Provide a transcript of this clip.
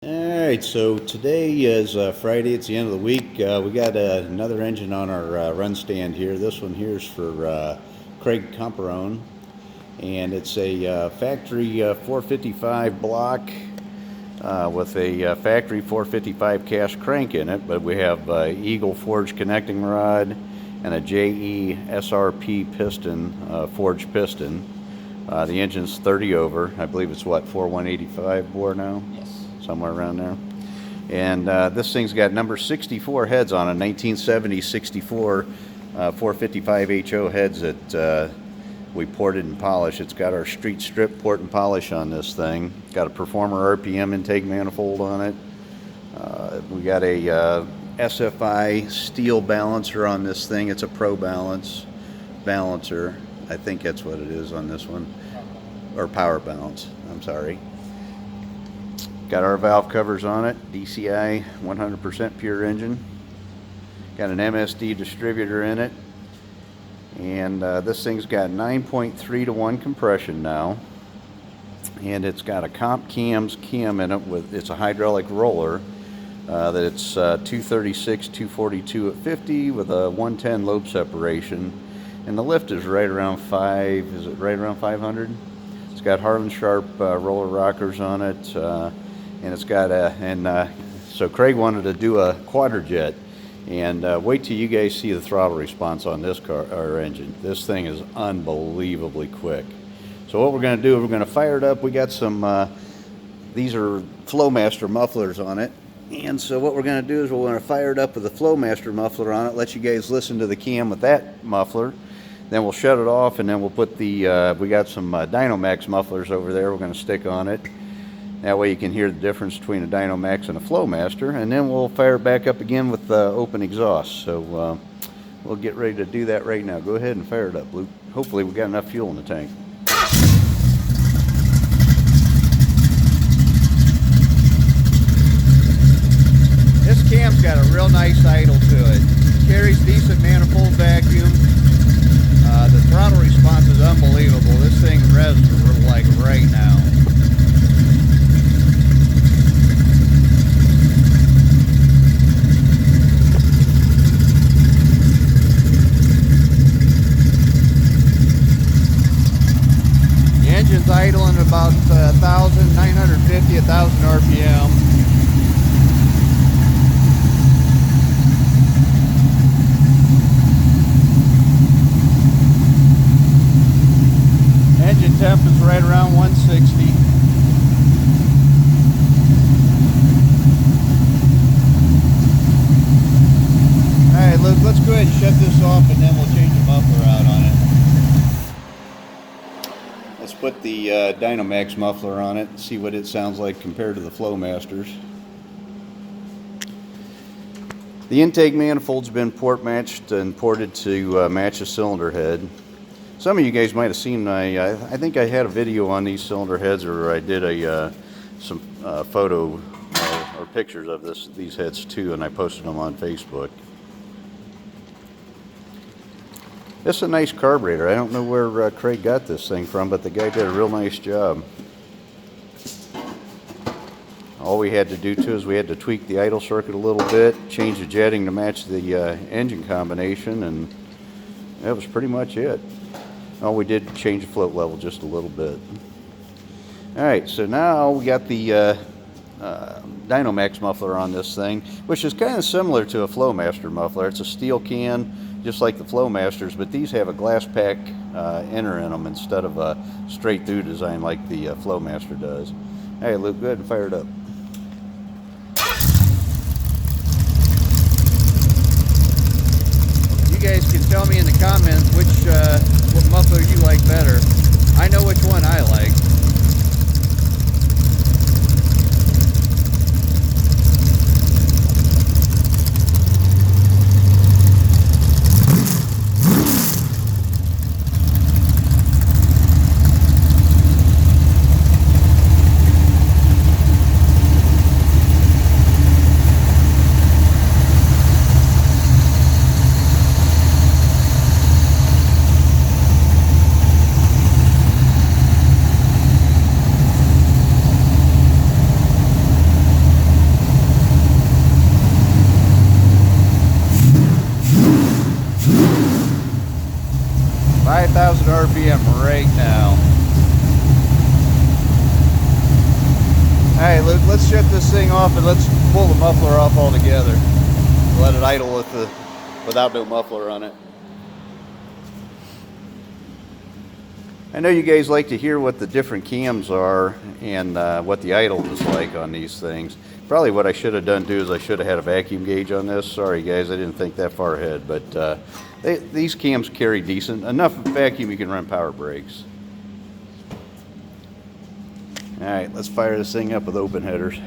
Alright, so today is Friday. It's the end of the week. We got another engine on our run stand here. This one here is for Craig Comperone, and it's a factory 455 block with a factory 455 cast crank in it, but we have Eagle forged connecting rod and a JE SRP piston, forged piston. The engine's 30 over. I believe it's what, 4185 bore now? Yes. Somewhere around there. And this thing's got number 64 heads on it, 1970 64 455 HO heads that we ported and polished. It's got our street strip port and polish on this thing. Got a Performer RPM intake manifold on it. We got a SFI steel balancer on this thing. It's a Pro balancer. I think that's what it is on this one. Or power balance, I'm sorry. Got our valve covers on it, DCI 100% pure engine. Got an MSD distributor in it. And this thing's got 9.3 to 1 compression now. And it's got a comp cam in it with, it's a hydraulic roller that it's 236, 242 at 50 with a 110 lobe separation. And the lift is right around 500? It's got Harland Sharp roller rockers on it. And it's got so Craig wanted to do a quadrajet, and wait till you guys see the throttle response on this car or engine. This thing is unbelievably quick. So what we're going to do, we're going to fire it up. We got some these are Flowmaster mufflers on it, and so what we're going to do is we're going to fire it up with the Flowmaster muffler on it, let you guys listen to the cam with that muffler. Then we'll shut it off, and then we'll put the we got some Dynamax mufflers over there we're going to stick on it. That way you can hear the difference between a Dynamax and a Flowmaster, and then we'll fire it back up again with open exhaust. So we'll get ready to do that right now. Go ahead and fire it up, Luke. Hopefully we got enough fuel in the tank. This cam's got a real nice idle to it. Carries decent manifold vacuum. The throttle response is unbelievable. This thing revs like right now. Engine's idling at about 950, 1,000 RPM. Engine temp is right around 160. Alright, Luke, let's go ahead and shut this off, and then we'll change the muffler out on it. Let's put the Dynamax muffler on it and see what it sounds like compared to the Flowmasters. The intake manifold's been port matched and ported to match the cylinder head. Some of you guys might have seen I think I had a video on these cylinder heads, or I did some photo or pictures of these heads too, and I posted them on Facebook. This is a nice carburetor. I don't know where Craig got this thing from, but the guy did a real nice job. All we had to do too is we had to tweak the idle circuit a little bit, change the jetting to match the engine combination, and that was pretty much it. Oh, we did change the float level just a little bit. Alright, so now we got the Dynamax muffler on this thing, which is kind of similar to a Flowmaster muffler. It's a steel can, just like the Flowmasters, but these have a glass pack inner in them instead of a straight through design like the Flowmaster does. Hey, Luke, go ahead and fire it up. You guys can tell me in the comments what muffler you like better. I know which one I like. 5,000 RPM right now. Alright, let's shut this thing off and let's pull the muffler off altogether. Let it idle without no muffler on it. I know you guys like to hear what the different cams are and what the idle is like on these things. Probably what I should have done too is I should have had a vacuum gauge on this. Sorry guys, I didn't think that far ahead, but these cams carry decent enough vacuum you can run power brakes. All right, let's fire this thing up with open headers.